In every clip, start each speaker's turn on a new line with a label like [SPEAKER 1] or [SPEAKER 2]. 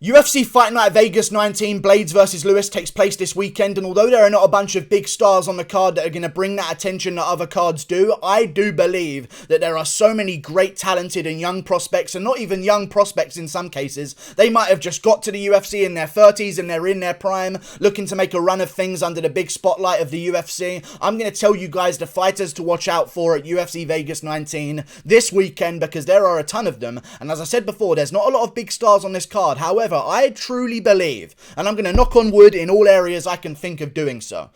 [SPEAKER 1] UFC Fight Night Vegas 19, Blaydes versus Lewis takes place this weekend, and although there are not a bunch of big stars on the card that are going to bring that attention that other cards do, I do believe that there are so many great, talented and young prospects, and not even young prospects in some cases. They might have just got to the UFC in their 30s and they're in their prime, looking to make a run of things under the big spotlight of the UFC. I'm going to tell you guys the fighters to watch out for at UFC Vegas 19 this weekend, because there are a ton of them, and as I said before, there's not a lot of big stars on this card. However, I truly believe, and I'm going to knock on wood in all areas I can think of doing so,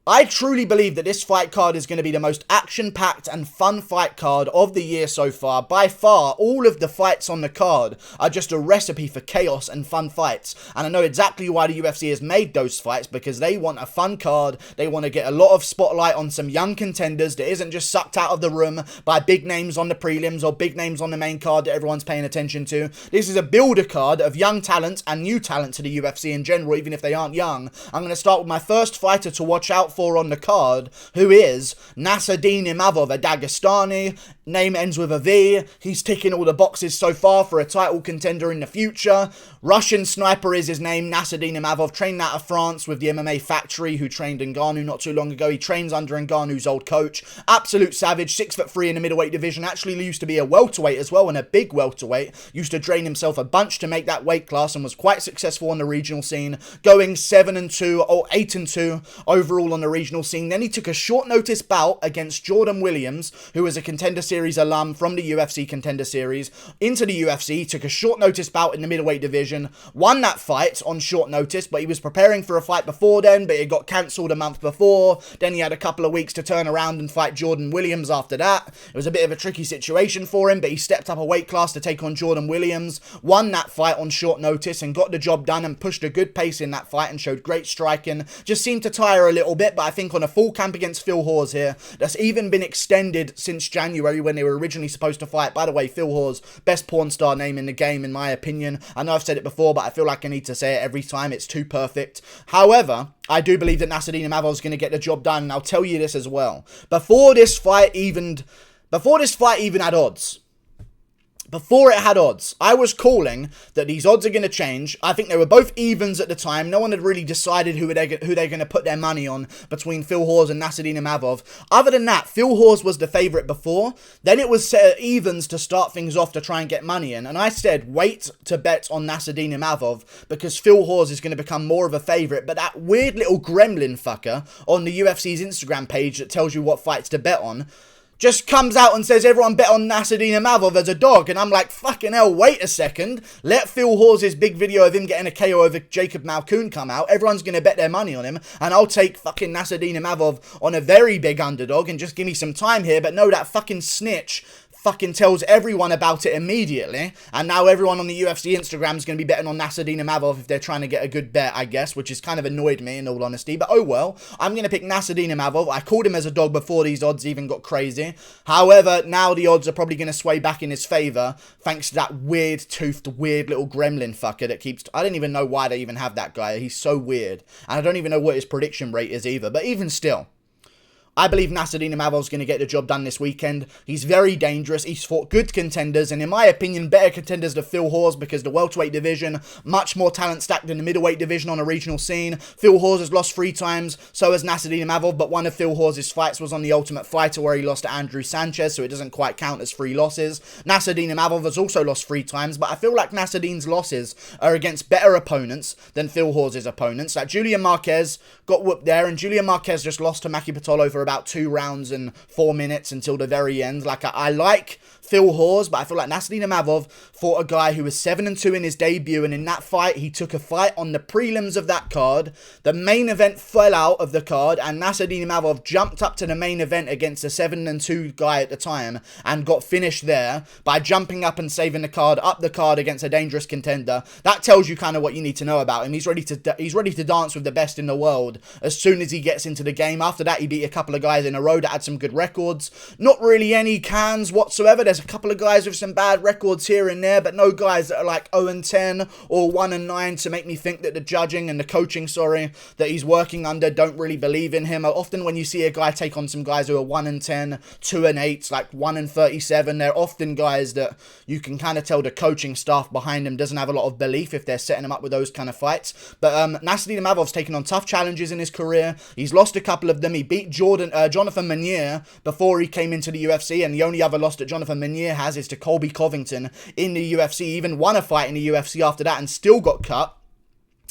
[SPEAKER 1] I truly believe that this fight card is going to be the most action-packed and fun fight card of the year so far. By far, all of the fights on the card are just a recipe for chaos and fun fights. And I know exactly why the UFC has made those fights, because they want a fun card. They want to get a lot of spotlight on some young contenders that isn't just sucked out of the room by big names on the prelims or big names on the main card that everyone's paying attention to. This is a builder card of young talent and new talent to the UFC in general, even if they aren't young. I'm going to start with my first fighter to watch out for on the card, who is Nassourdine Imavov, a Dagestani. Name ends with a V. He's ticking all the boxes so far for a title contender in the future. Russian sniper is his name, Nassourdine Imavov, trained out of France with the MMA Factory, who trained Ngannou not too long ago. He trains under Ngannou's old coach. Absolute savage, 6'3" in the middleweight division. Actually used to be a welterweight as well, and a big welterweight. Used to train himself a bunch to make that weight class and was quite successful on the regional scene, going 7-2 or 8-2 overall on the regional scene. Then he took a short notice bout against Jordan Williams, who was a Contender Series alum from the UFC Contender Series, into the UFC. Took a short notice bout in the middleweight division, won that fight on short notice, but he was preparing for a fight before then, but it got cancelled a month before. Then he had a couple of weeks to turn around and fight Jordan Williams after that. It was a bit of a tricky situation for him, but he stepped up a weight class to take on Jordan Williams, won that fight on short notice and got the job done and pushed a good pace in that fight and showed great striking. Just seemed to tire a little bit, but I think on a full camp against Phil Hawes here, that's even been extended since January when they were originally supposed to fight. By the way, Phil Hawes, best porn star name in the game in my opinion. I know I've said it before, but I feel like I need to say it every time. It's too perfect. However, I do believe that Nassourdine Imavov is going to get the job done, and I'll tell you this as well. Before this fight even had odds, before it had odds, I was calling that these odds are going to change. I think they were both evens at the time. No one had really decided who they're going to put their money on between Phil Hawes and Nassourdine Imavov. Other than that, Phil Hawes was the favourite before. Then it was set at evens to start things off to try and get money in. And I said, wait to bet on Nassourdine Imavov because Phil Hawes is going to become more of a favourite. But that weird little gremlin fucker on the UFC's Instagram page that tells you what fights to bet on just comes out and says everyone bet on Nassourdine Imavov as a dog. And I'm like, fucking hell, wait a second. Let Phil Hawes' big video of him getting a KO over Jacob Malkoun come out. Everyone's going to bet their money on him. And I'll take fucking Nassourdine Imavov on a very big underdog and just give me some time here. But no, that fucking snitch fucking tells everyone about it immediately, and now everyone on the UFC Instagram is going to be betting on Nassourdine Imavov if they're trying to get a good bet, I guess, which has kind of annoyed me in all honesty, but oh well. I'm going to pick Nassourdine Imavov. I called him as a dog before these odds even got crazy. However, now the odds are probably going to sway back in his favour, thanks to that weird-toothed, weird little gremlin fucker that keeps... I don't even know why they even have that guy. He's so weird, and I don't even know what his prediction rate is either, but even still, I believe Nassourdine Imavov's going to get the job done this weekend. He's very dangerous. He's fought good contenders, and in my opinion, better contenders than Phil Hawes, because the welterweight division, much more talent stacked than the middleweight division on a regional scene. Phil Hawes has lost 3 times, so has Nassourdine Imavov, but one of Phil Hawes' fights was on the Ultimate Fighter where he lost to Andrew Sanchez, so it doesn't quite count as 3 losses. Nassourdine Imavov has also lost 3 times, but I feel like Nassourdine's losses are against better opponents than Phil Hawes' opponents. Like Julian Marquez got whooped there, and Julian Marquez just lost to Maki Pitolo for about 2 rounds and 4 minutes until the very end. Like, I like Phil Hawes, but I feel like Nassourdine Imavov fought a guy who was 7-2 in his debut, and in that fight, he took a fight on the prelims of that card. The main event fell out of the card, and Nassourdine Imavov jumped up to the main event against a 7-2 guy at the time, and got finished there by jumping up and saving the card, up the card against a dangerous contender. That tells you kind of what you need to know about him. He's ready to dance with the best in the world as soon as he gets into the game. After that, he beat a couple couple of guys in a row that had some good records. Not really any cans whatsoever. There's a couple of guys with some bad records here and there, but no guys that are like 0-10 or 1-9 to make me think that the judging and the coaching, that he's working under don't really believe in him. Often when you see a guy take on some guys who are 1-10, 2-8, like 1-37, they're often guys that you can kind of tell the coaching staff behind him doesn't have a lot of belief if they're setting him up with those kind of fights. But Nassourdine Imavov's taken on tough challenges in his career. He's lost a couple of them. He beat Jonathan Meunier before he came into the UFC, and the only other loss that Jonathan Meunier has is to Colby Covington in the UFC. He even won a fight in the UFC after that and still got cut.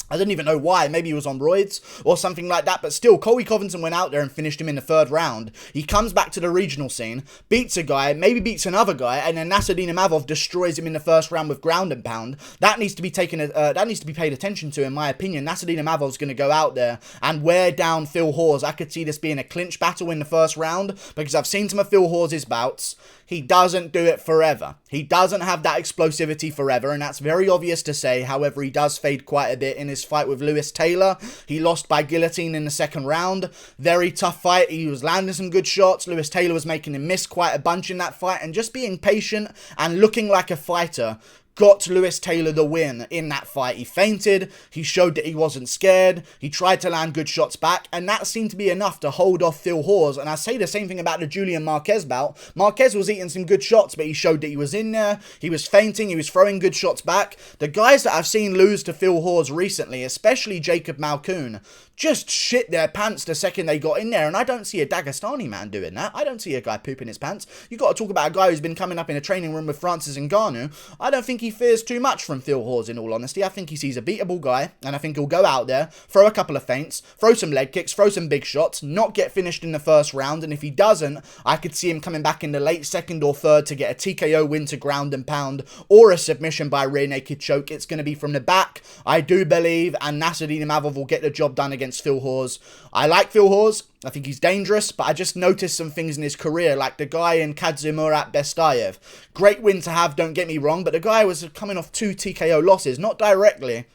[SPEAKER 1] I don't even know why. Maybe he was on roids or something like that. But still, Colby Covington went out there and finished him in the 3rd round. He comes back to the regional scene, beats a guy, maybe beats another guy, and then Nassourdine Imavov destroys him in the 1st round with ground and pound. That needs to be that needs to be paid attention to, in my opinion. Nassourdine Imavov's going to go out there and wear down Phil Hawes. I could see this being a clinch battle in the 1st round because I've seen some of Phil Hawes' bouts. He doesn't do it forever. He doesn't have that explosivity forever, and that's very obvious to say. However, he does fade quite a bit in his fight with Lewis Taylor. He lost by guillotine in the 2nd round. Very tough fight. He was landing some good shots. Lewis Taylor was making him miss quite a bunch in that fight, and just being patient and looking like a fighter got Lewis Taylor the win in that fight. He feinted, he showed that he wasn't scared, he tried to land good shots back, and that seemed to be enough to hold off Phil Hawes. And I say the same thing about the Julian Marquez bout. Marquez was eating some good shots, but he showed that he was in there, he was feinting, he was throwing good shots back. The guys that I've seen lose to Phil Hawes recently, especially Jacob Malkoun, just shit their pants the second they got in there, and I don't see a Dagestani man doing that. I don't see a guy pooping his pants. You got to talk about a guy who's been coming up in a training room with Francis Ngannou. I don't think he fears too much from Phil Hawes, in all honesty. I think he sees a beatable guy, and I think he'll go out there, throw a couple of feints, throw some leg kicks, throw some big shots, not get finished in the 1st round, and if he doesn't, I could see him coming back in the late 2nd or 3rd to get a TKO win to ground and pound, or a submission by rear naked choke. It's going to be from the back, I do believe, and Nassourdine Imavov will get the job done against Phil Hawes. I like Phil Hawes. I think he's dangerous, but I just noticed some things in his career, like the guy in Kadzimurat Bestayev. Great win to have, don't get me wrong, but the guy was coming off 2 TKO losses, not directly,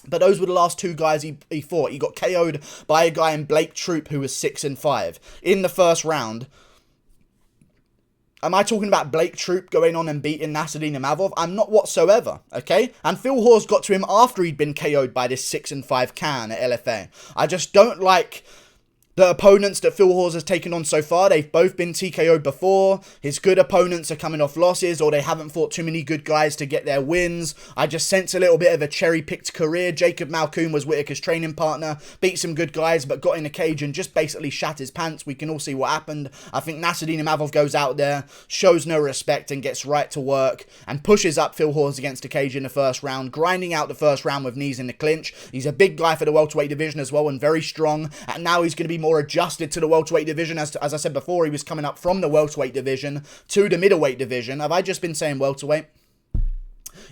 [SPEAKER 1] but those were the last 2 guys he fought. He got KO'd by a guy in Blake Troop who was 6-5 in the 1st round. Am I talking about Blake Troop going on and beating Nassourdine Imavov? I'm not whatsoever, okay? And Phil Hawes got to him after he'd been KO'd by this 6-5 can at LFA. I just don't like the opponents that Phil Hawes has taken on so far. They've both been TKO'd before. His good opponents are coming off losses, or they haven't fought too many good guys to get their wins. I just sense a little bit of a cherry-picked career. Jacob Malkoun was Whittaker's training partner, beat some good guys, but got in a cage and just basically shat his pants. We can all see what happened. I think Nassourdine Imavov goes out there, shows no respect, and gets right to work, and pushes up Phil Hawes against the cage in the 1st round, grinding out the 1st round with knees in the clinch. He's a big guy for the welterweight division as well, and very strong, and now he's going to be more adjusted to the welterweight division. As I said before, he was coming up from the welterweight division to the middleweight division. Have I just been saying welterweight?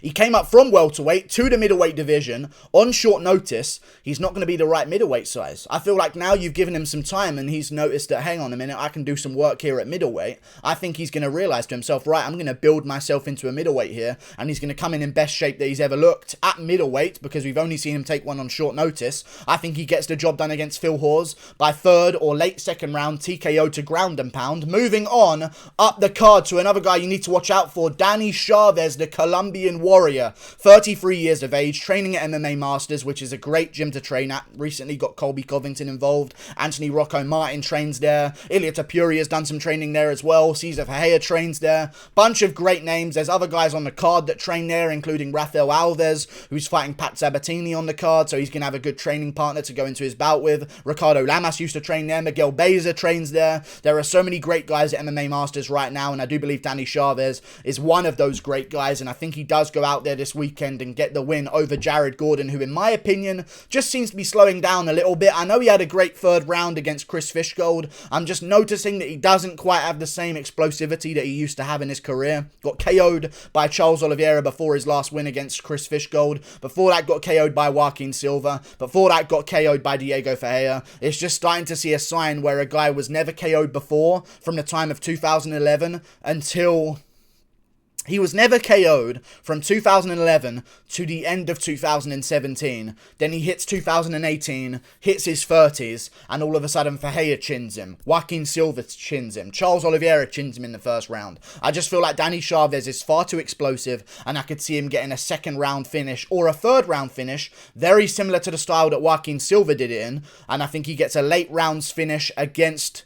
[SPEAKER 1] He came up from welterweight to the middleweight division on short notice. He's not going to be the right middleweight size. I feel like now you've given him some time and he's noticed that, hang on a minute, I can do some work here at middleweight. I think he's going to realise to himself, right, I'm going to build myself into a middleweight here, and he's going to come in best shape that he's ever looked at middleweight, because we've only seen him take one on short notice. I think he gets the job done against Phil Hawes by 3rd or late 2nd round, TKO to ground and pound. Moving on up the card to another guy you need to watch out for, Danny Chavez, the Colombian warrior, 33 years of age, training at MMA Masters, which is a great gym to train at. Recently got Colby Covington involved. Anthony Rocco Martin trains there. Ilia Tapuri has done some training there as well. Cesar Ferreira trains there. Bunch of great names. There's other guys on the card that train there, including Rafael Alves, who's fighting Pat Sabatini on the card, so he's going to have a good training partner to go into his bout with. Ricardo Lamas used to train there. Miguel Beza trains there. There are so many great guys at MMA Masters right now, and I do believe Danny Chavez is one of those great guys, and I think he does go out there this weekend and get the win over Jared Gordon, who in my opinion just seems to be slowing down a little bit. I know he had a great 3rd round against Chris Fishgold. I'm just noticing that he doesn't quite have the same explosivity that he used to have in his career. Got KO'd by Charles Oliveira before his last win against Chris Fishgold. Before that got KO'd by Joaquin Silva. Before that got KO'd by Diego Ferreira. It's just starting to see a sign where a guy was never KO'd before from the time of 2011 until He was never KO'd from 2011 to the end of 2017. Then he hits 2018, hits his 30s, and all of a sudden Ferreira chins him. Joaquin Silva chins him. Charles Oliveira chins him in the first round. I just feel like Danny Chavez is far too explosive, and I could see him getting a second round finish or a third round finish, very similar to the style that Joaquin Silva did it in. And I think he gets a late rounds finish against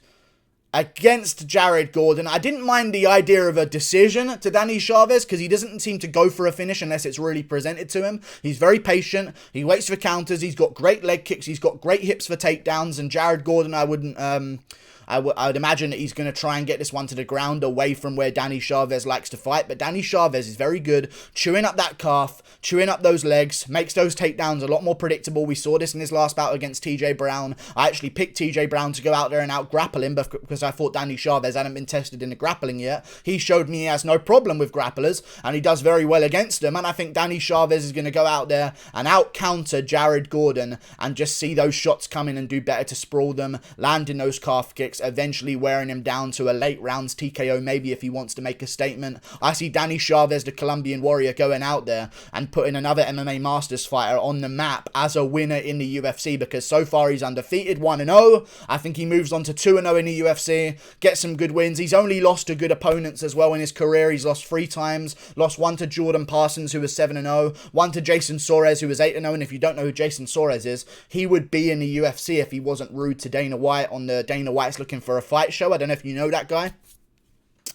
[SPEAKER 1] Jared Gordon. I didn't mind the idea of a decision to Danny Chavez because he doesn't seem to go for a finish unless it's really presented to him. He's very patient. He waits for counters. He's got great leg kicks. He's got great hips for takedowns. And Jared Gordon, I would imagine that he's going to try and get this one to the ground away from where Danny Chavez likes to fight. But Danny Chavez is very good, chewing up that calf, chewing up those legs, makes those takedowns a lot more predictable. We saw this in his last bout against TJ Brown. I actually picked TJ Brown to go out there and out-grapple him because I thought Danny Chavez hadn't been tested in the grappling yet. He showed me he has no problem with grapplers, and he does very well against them. And I think Danny Chavez is going to go out there and out-counter Jared Gordon and just see those shots coming and do better to sprawl them, landing those calf kicks, eventually wearing him down to a late rounds TKO maybe if he wants to make a statement. I see Danny Chavez, the Colombian warrior, going out there and putting another MMA Masters fighter on the map as a winner in the UFC, because so far he's undefeated, 1-0. I think he moves on to 2-0 in the UFC, gets some good wins. He's only lost to good opponents as well in his career. He's lost 3 times, lost one to Jordan Parsons, who was 7-0, one to Jason Suarez, who was 8-0, and if you don't know who Jason Suarez is, he would be in the UFC if he wasn't rude to Dana White on the Dana White's Looking for a Fight show. I don't know if you know that guy.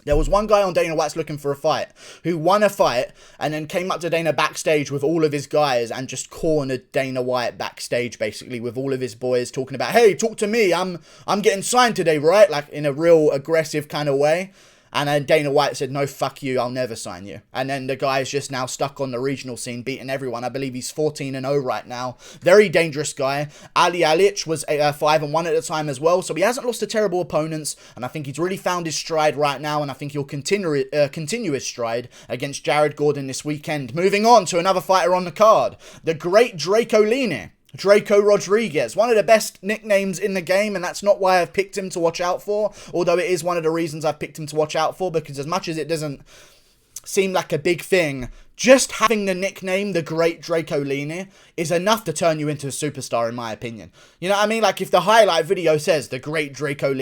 [SPEAKER 1] There was one guy on Dana White's Looking for a Fight who won a fight and then came up to Dana backstage with all of his guys and just cornered Dana White backstage, basically, with all of his boys talking about, hey, talk to me, I'm getting signed today, right? Like in a real aggressive kind of way. And then Dana White said, no, fuck you, I'll never sign you. And then the guy is just now stuck on the regional scene, beating everyone. I believe he's 14-0 right now. Very dangerous guy. Ali Alic was 5-1 at the time as well. So he hasn't lost to terrible opponents. And I think he's really found his stride right now. And I think he'll continue his stride against Jared Gordon this weekend. Moving on to another fighter on the card. The great Draco Rodriguez, one of the best nicknames in the game, and that's not why I've picked him to watch out for, although it is one of the reasons I've picked him to watch out for, because as much as it doesn't seem like a big thing, just having the nickname, the Great Draco is enough to turn you into a superstar, in my opinion. You know what I mean? Like, if the highlight video says the Great Draco,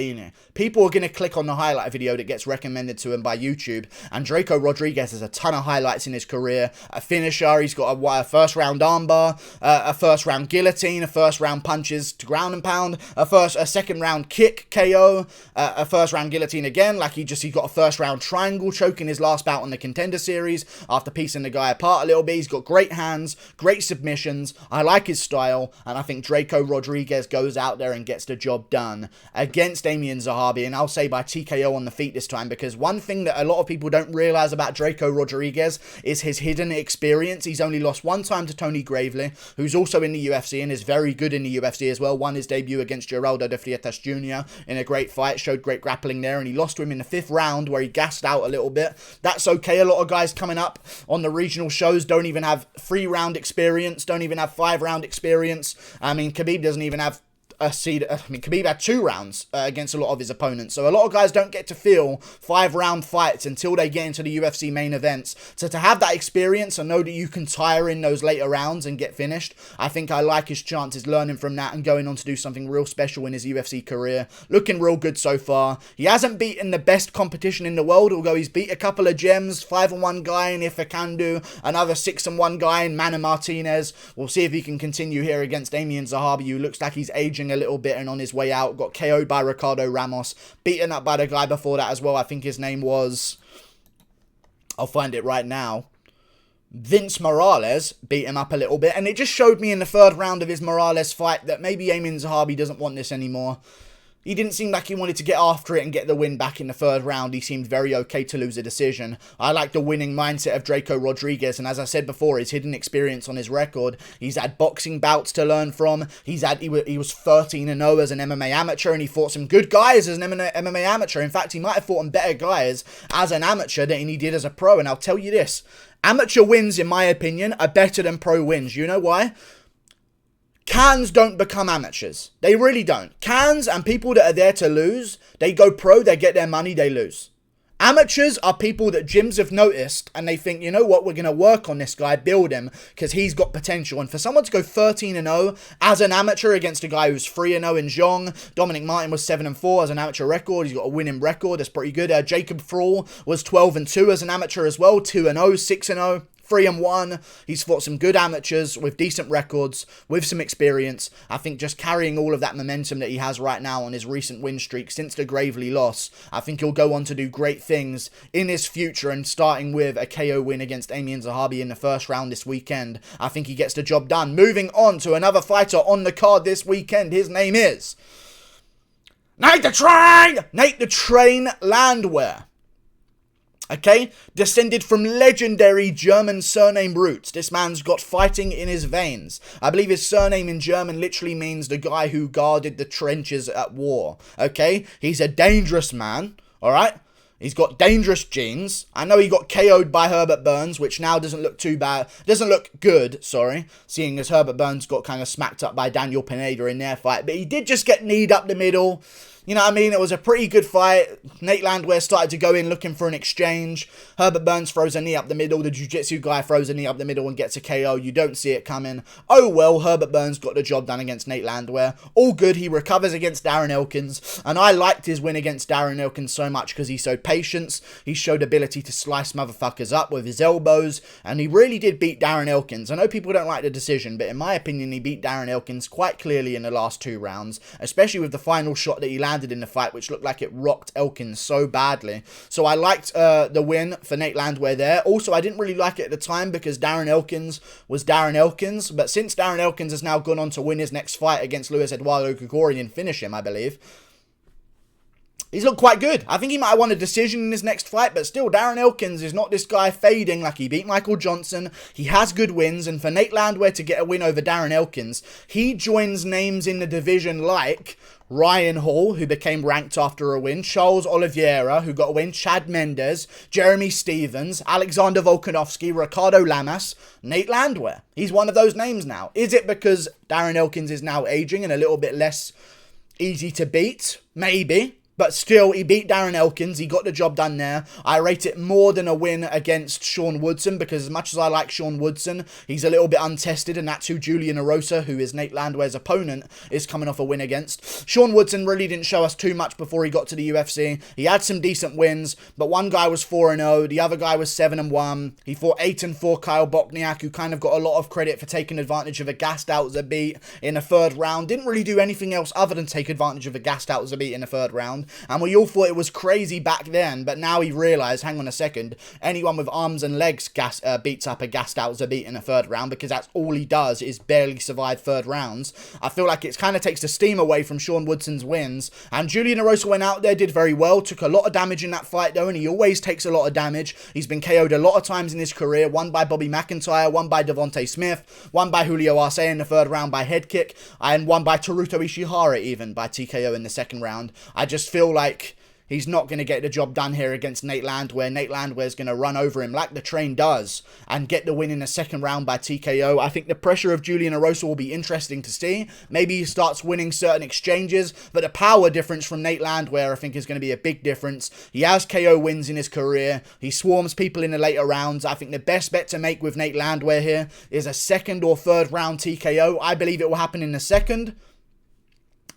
[SPEAKER 1] people are going to click on the highlight video that gets recommended to him by YouTube. And Draco Rodriguez has a ton of highlights in his career. A finisher, he's got a first round armbar, a first round guillotine, a first round punches to ground and pound, a second round kick KO, a first round guillotine again. Like, he got a first round triangle choke in his last bout on the Contender Series after piecing the guy apart a little bit. He's got great hands, great submissions. I like his style, and I think Draco Rodriguez goes out there and gets the job done against Damien Zahabi, and I'll say by TKO on the feet this time, because one thing that a lot of people don't realize about Draco Rodriguez is his hidden experience. He's only lost one time to Tony Gravely, who's also in the UFC and is very good in the UFC as well. Won his debut against Geraldo de Freitas Jr. in a great fight, showed great grappling there, and he lost to him in the 5th round where he gassed out a little bit. That's okay. A lot of guys coming up on the regional shows don't even have 3-round experience, don't even have 5-round experience. I mean, Khabib doesn't even have Khabib had 2 rounds against a lot of his opponents. So a lot of guys don't get to feel 5-round fights until they get into the UFC main events. So to have that experience and know that you can tire in those later rounds and get finished, I think I like his chances learning from that and going on to do something real special in his UFC career. Looking real good so far. He hasn't beaten the best competition in the world, although he's beat a couple of gems. 5-1 guy in Ifakandu, another 6-1 guy in Manny Martinez. We'll see if he can continue here against Damien Zahabi, who looks like he's aging a little bit and on his way out. Got KO'd by Ricardo Ramos, beaten up by the guy before that as well. I think his name was, I'll find it right now, Vince Morales. Beat him up a little bit, and it just showed me in the 3rd round of his Morales fight that maybe Damien Zahabi doesn't want this anymore. He didn't seem like he wanted to get after it and get the win back in the 3rd round. He seemed very okay to lose a decision. I like the winning mindset of Draco Rodriguez, and as I said before, his hidden experience on his record. He's had boxing bouts to learn from. He was 13-0 as an MMA amateur, and he fought some good guys as an MMA amateur. In fact, he might have fought some better guys as an amateur than he did as a pro, and I'll tell you this. Amateur wins, in my opinion, are better than pro wins. You know why? Cans don't become amateurs. They really don't. Cans and people that are there to lose, they go pro, they get their money, they lose. Amateurs are people that gyms have noticed and they think, you know what, we're going to work on this guy, build him, because he's got potential. And for someone to go 13-0 as an amateur against a guy who's 3-0 in Zhong, Dominic Martin was 7-4 as an amateur record. He's got a winning record. That's pretty good. Jacob Thrall was 12-2 as an amateur as well, 2-0, 6-0. 3-1. He's fought some good amateurs with decent records, with some experience. I think just carrying all of that momentum that he has right now on his recent win streak since the Gravely loss, I think he'll go on to do great things in his future, and starting with a KO win against Amir Zahabi in the first round this weekend, I think he gets the job done. Moving on to another fighter on the card this weekend. His name is Nate the Train Landwehr. Okay, descended from legendary German surname roots. This man's got fighting in his veins. I believe his surname in German literally means the guy who guarded the trenches at war. Okay, he's a dangerous man, alright? He's got dangerous genes. I know he got KO'd by Herbert Burns, which now doesn't look too bad. Doesn't look good, sorry. Seeing as Herbert Burns got kind of smacked up by Daniel Pineda in their fight. But he did just get kneed up the middle. You know what I mean? It was a pretty good fight. Nate Landwehr started to go in looking for an exchange. Herbert Burns throws a knee up the middle. The jiu-jitsu guy throws a knee up the middle and gets a KO. You don't see it coming. Oh well, Herbert Burns got the job done against Nate Landwehr. All good. He recovers against Darren Elkins. And I liked his win against Darren Elkins so much because he showed patience. He showed ability to slice motherfuckers up with his elbows. And he really did beat Darren Elkins. I know people don't like the decision, but in my opinion, he beat Darren Elkins quite clearly in the last 2 rounds. Especially with the final shot that he landed in the fight, which looked like it rocked Elkins so badly. So I liked the win for Nate Landwehr there. Also, I didn't really like it at the time because Darren Elkins was Darren Elkins. But since Darren Elkins has now gone on to win his next fight against Luis Eduardo Gregorian and finish him, I believe, he's looked quite good. I think he might have won a decision in his next fight, but still, Darren Elkins is not this guy fading like he beat Michael Johnson. He has good wins, and for Nate Landwehr to get a win over Darren Elkins, he joins names in the division like Ryan Hall, who became ranked after a win, Charles Oliveira, who got a win, Chad Mendes, Jeremy Stevens, Alexander Volkanovski, Ricardo Lamas, Nate Landwehr. He's one of those names now. Is it because Darren Elkins is now aging and a little bit less easy to beat? Maybe. But still, he beat Darren Elkins. He got the job done there. I rate it more than a win against Sean Woodson, because as much as I like Sean Woodson, he's a little bit untested, and that's who Julian Erosa, who is Nate Landwehr's opponent, is coming off a win against. Sean Woodson really didn't show us too much before he got to the UFC. He had some decent wins, but one guy was 4-0, the other guy was 7-1. He fought 8-4 Kyle Bochniak, who kind of got a lot of credit for taking advantage of a gassed-out Zabit in the 3rd round. Didn't really do anything else other than take advantage of a gassed-out Zabit in the 3rd round. And we all thought it was crazy back then, but now he realised, hang on a second, anyone with arms and legs beats up a gassed out Zabit in a 3rd round, because that's all he does is barely survive 3rd rounds. I feel like it kind of takes the steam away from Sean Woodson's wins, and Julian Erosa went out there, did very well, took a lot of damage in that fight though, and he always takes a lot of damage. He's been KO'd a lot of times in his career, one by Bobby McIntyre, one by Devontae Smith, one by Julio Arce in the 3rd round by head kick, and one by Teruto Ishihara even by TKO in the 2nd round. I just feel like he's not going to get the job done here against Nate Landwehr. Nate Landwehr's going to run over him like the train does and get the win in the 2nd round by TKO. I think the pressure of Julian Erosa will be interesting to see. Maybe he starts winning certain exchanges, but the power difference from Nate Landwehr I think is going to be a big difference. He has KO wins in his career. He swarms people in the later rounds. I think the best bet to make with Nate Landwehr here is a 2nd or 3rd round TKO. I believe it will happen in the 2nd.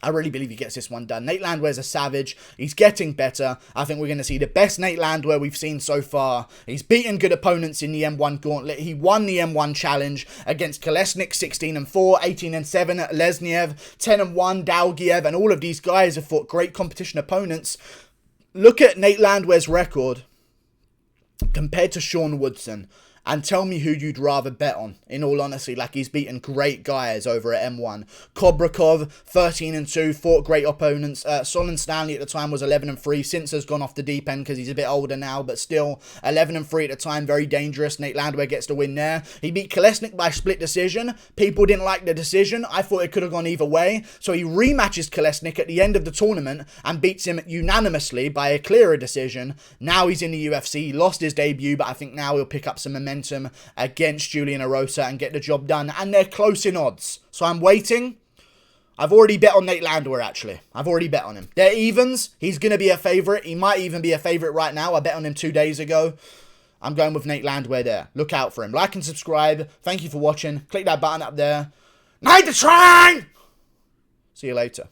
[SPEAKER 1] I really believe he gets this one done. Nate Landwehr's a savage. He's getting better. I think we're going to see the best Nate Landwehr we've seen so far. He's beaten good opponents in the M1 gauntlet. He won the M1 challenge against Kolesnik, 16-4, 18-7, Lesniev, 10-1, Dalgiev, and all of these guys have fought great competition opponents. Look at Nate Landwehr's record compared to Sean Woodson, and tell me who you'd rather bet on, in all honesty. Like, he's beaten great guys over at M1. Kobrakov, 13-2, fought great opponents. Solon Stanley at the time was 11-3. Since has gone off the deep end because he's a bit older now, but still 11-3 at the time, very dangerous. Nate Landwehr gets the win there. He beat Kolesnik by split decision. People didn't like the decision. I thought it could have gone either way. So he rematches Kolesnik at the end of the tournament and beats him unanimously by a clearer decision. Now he's in the UFC. He lost his debut, but I think now he'll pick up some momentum against Julian Erosa and get the job done, and they're close in odds, so I'm waiting I've already bet on Nate Landwehr, actually. I've already bet on him. They're evens. He's going to be a favourite. He might even be a favourite right now. I bet on him 2 days ago. I'm going with Nate Landwehr there. Look out for him. Like and subscribe. Thank you for watching. Click that button up there. Night the train! See you later.